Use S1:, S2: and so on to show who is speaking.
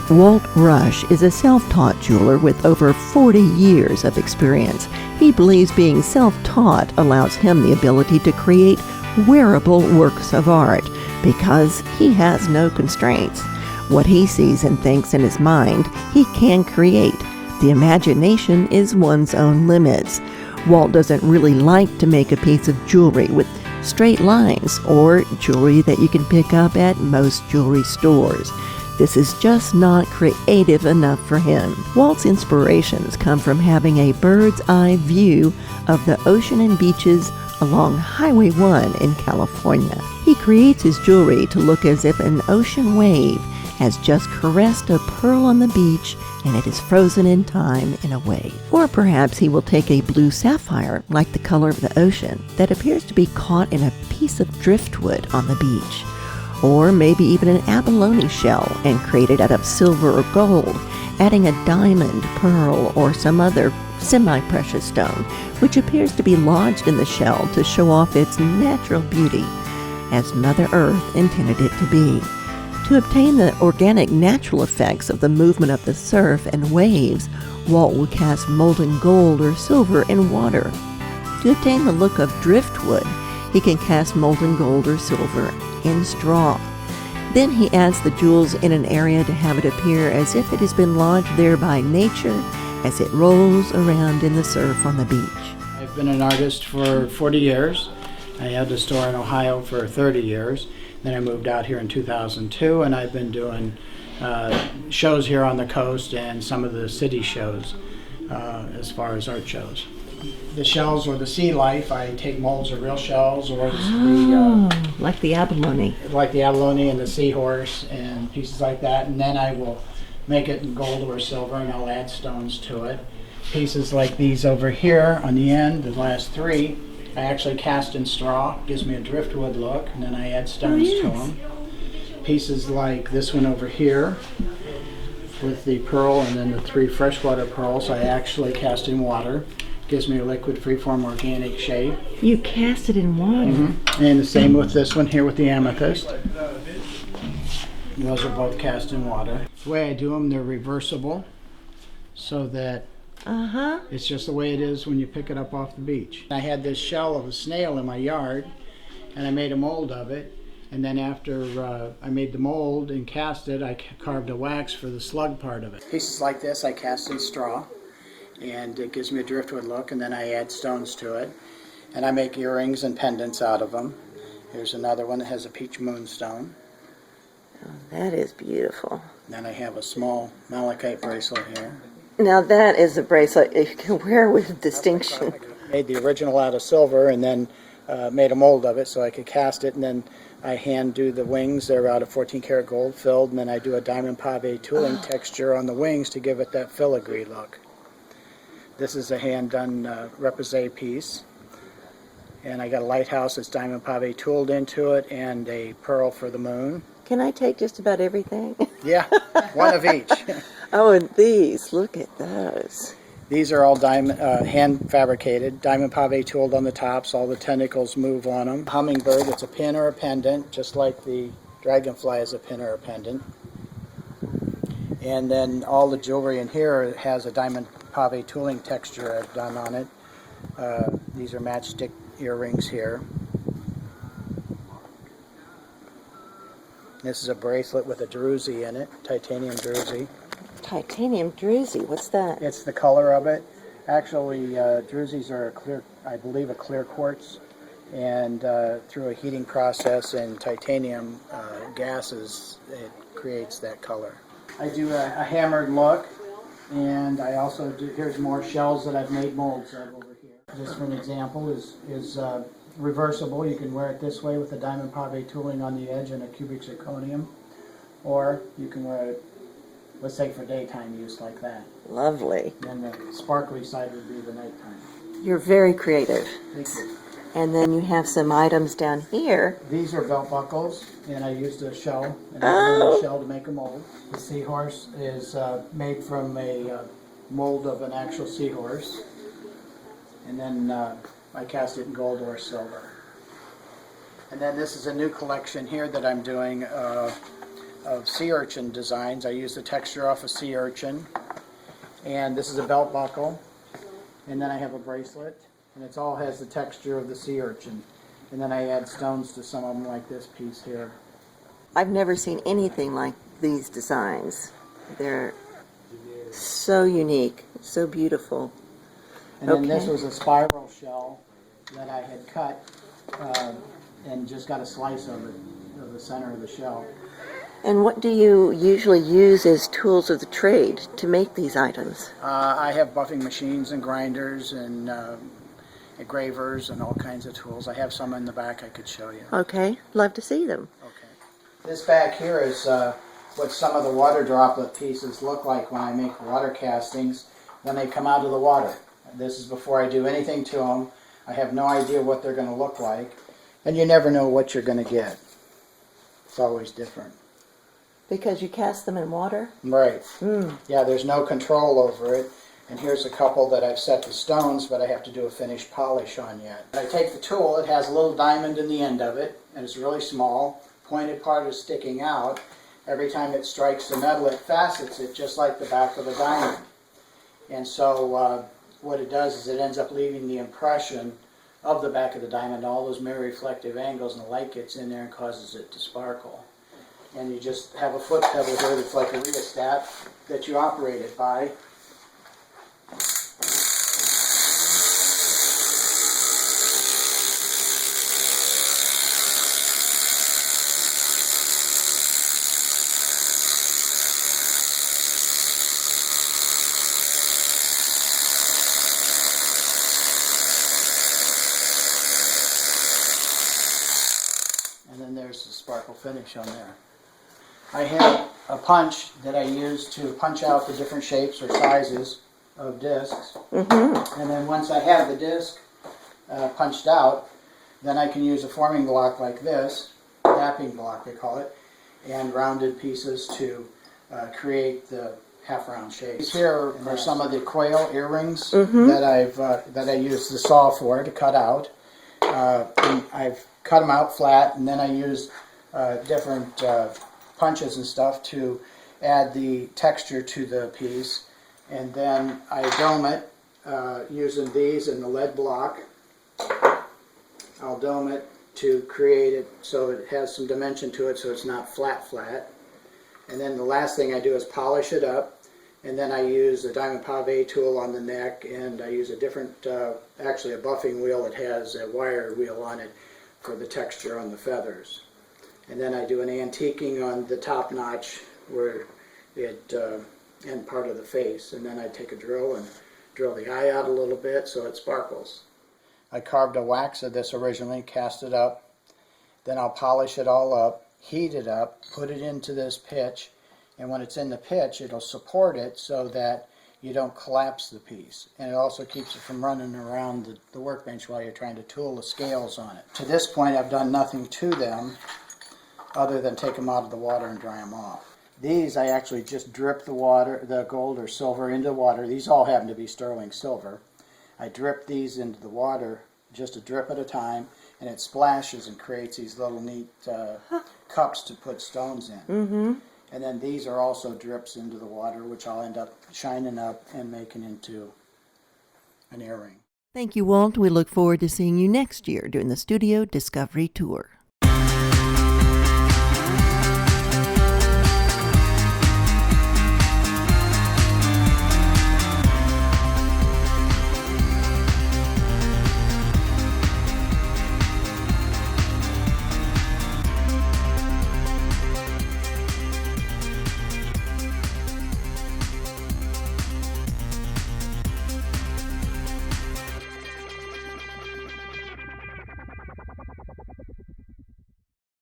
S1: Walt Rush is a self-taught jeweler with over 40 years of experience. He believes being self-taught allows him the ability to create wearable works of art because he has no constraints. What he sees and thinks in his mind, he can create. The imagination is one's own limits. Walt doesn't really like to make a piece of jewelry with straight lines or jewelry that you can pick up at most jewelry stores. This is just not creative enough for him. Walt's inspirations come from having a bird's eye view of the ocean and beaches along Highway 1 in California. He creates his jewelry to look as if an ocean wave has just caressed a pearl on the beach and it is frozen in time in a wave. Or perhaps he will take a blue sapphire, like the color of the ocean, that appears to be caught in a piece of driftwood on the beach. Or maybe even an abalone shell and create it out of silver or gold, adding a diamond, pearl, or some other semi-precious stone, which appears to be lodged in the shell to show off its natural beauty, as Mother Earth intended it to be. To obtain the organic natural effects of the movement of the surf and waves, Walt will cast molten gold or silver in water. To obtain the look of driftwood, he can cast molten gold or silver in straw. Then he adds the jewels in an area to have it appear as if it has been lodged there by nature as it rolls around in the surf on the beach.
S2: I've been an artist for 40 years. I had a store in Ohio for 30 years. Then I moved out here in 2002, and I've been doing shows here on the coast and some of the city shows as far as art shows. The shells or the sea life, I take molds of real shells or
S1: like the abalone.
S2: Like the abalone and the seahorse and pieces like that, and then I will make it in gold or silver and I'll add stones to it. Pieces like these over here on the end, the last three, I actually cast in straw, gives me a driftwood look, and then I add stones to them. Pieces like this one over here with the pearl and then the three freshwater pearls, I actually cast in water. Gives me a liquid freeform organic shape.
S1: You cast it in water?
S2: Mm-hmm. And the same with this one here with the amethyst. Those are both cast in water. The way I do them, they're reversible so that it's just the way it is when you pick it up off the beach. I had this shell of a snail in my yard and I made a mold of it, and then after I made the mold and cast it, I carved a wax for the slug part of it. Pieces like this I cast in straw and it gives me a driftwood look, and then I add stones to it and I make earrings and pendants out of them. Here's another one that has a peach moonstone.
S1: Oh, that is beautiful.
S2: Then I have a small malachite bracelet here.
S1: Now that is a bracelet you can wear with distinction.
S2: Made the original out of silver and then made a mold of it so I could cast it, and then I hand do the wings. They're out of 14 karat gold filled, and then I do a diamond pave tooling texture on the wings to give it that filigree look. This is a hand done repoussé piece, and I got a lighthouse that's diamond pave tooled into it and a pearl for the moon.
S1: Can I take just about everything?
S2: Yeah, one of each.
S1: Oh, and these, look at those.
S2: These are all diamond, hand fabricated, diamond pave tooled on the tops. All the tentacles move on them. Hummingbird, it's a pin or a pendant, just like the dragonfly is a pin or a pendant. And then all the jewelry in here has a diamond pave tooling texture I've done on it. These are matchstick earrings here. This is a bracelet with a druzy in it, titanium druzy.
S1: Titanium druzy, what's that?
S2: It's the color of it. Actually, druzys are a clear, I believe, a clear quartz, and through a heating process and titanium gases, it creates that color. I do a hammered look, and I also do, here's more shells that I've made molds of over here. Just for an example, is reversible. You can wear it this way with the diamond pave tooling on the edge and a cubic zirconium, or you can wear it, let's say, for daytime use like that.
S1: Lovely.
S2: And the sparkly side would be the nighttime.
S1: You're very creative.
S2: Thank you.
S1: And then you have some items down here.
S2: These are belt buckles, and I used a shell, a shell to make a mold. The seahorse is made from a mold of an actual seahorse, and then I cast it in gold or silver. And then this is a new collection here that I'm doing. of sea urchin designs. I use the texture off a sea urchin. And this is a belt buckle. And then I have a bracelet. And it all has the texture of the sea urchin. And then I add stones to some of them, like this piece here.
S1: I've never seen anything like these designs. They're so unique, so beautiful.
S2: And then this was a spiral shell that I had cut and just got a slice of it, of the center of the shell.
S1: And what do you usually use as tools of the trade to make these items?
S2: I have buffing machines and grinders and engravers and all kinds of tools. I have some in the back I could show you.
S1: Okay, love to see them.
S2: Okay. This back here is what some of the water droplet pieces look like when I make water castings when they come out of the water. This is before I do anything to them. I have no idea what they're going to look like. And you never know what you're going to get. It's always different.
S1: Because you cast them in water?
S2: Right. Yeah, there's no control over it. And here's a couple that I've set to stones, but I have to do a finished polish on yet. I take the tool, it has a little diamond in the end of it, and it's really small. Pointed part is sticking out. Every time it strikes the metal, it facets it just like the back of a diamond. And so what it does is it ends up leaving the impression of the back of the diamond, all those mirror reflective angles, and the light gets in there and causes it to sparkle. And you just have a foot pedal here that's like a rheostat that you operate it by. And then there's the sparkle finish on there. I have a punch that I use to punch out the different shapes or sizes of discs. And then once I have the disc punched out, then I can use a forming block like this, tapping block they call it, and rounded pieces to create the half-round shapes. Here are some of the quail earrings that I use the saw for to cut out. And I've cut them out flat, and then I use different punches and stuff to add the texture to the piece. And then I dome it using these and the lead block. I'll dome it to create it so it has some dimension to it so it's not flat. And then the last thing I do is polish it up. And then I use a diamond pave tool on the neck, and I use a different, actually a buffing wheel that has a wire wheel on it for the texture on the feathers. And then I do an antiquing on the top notch where it, and part of the face. And then I take a drill and drill the eye out a little bit so it sparkles. I carved a wax of this originally, cast it up. Then I'll polish it all up, heat it up, put it into this pitch. And when it's in the pitch, it'll support it so that you don't collapse the piece. And it also keeps it from running around the workbench while you're trying to tool the scales on it. To this point, I've done nothing to them other than take them out of the water and dry them off. These, I actually just drip the water, the gold or silver into the water. These all happen to be sterling silver. I drip these into the water, just a drip at a time, and it splashes and creates these little neat cups to put stones in. And then these are also drips into the water, which I'll end up shining up and making into an earring.
S1: Thank you, Walt. We look forward to seeing you next year during the Studio Discovery Tour.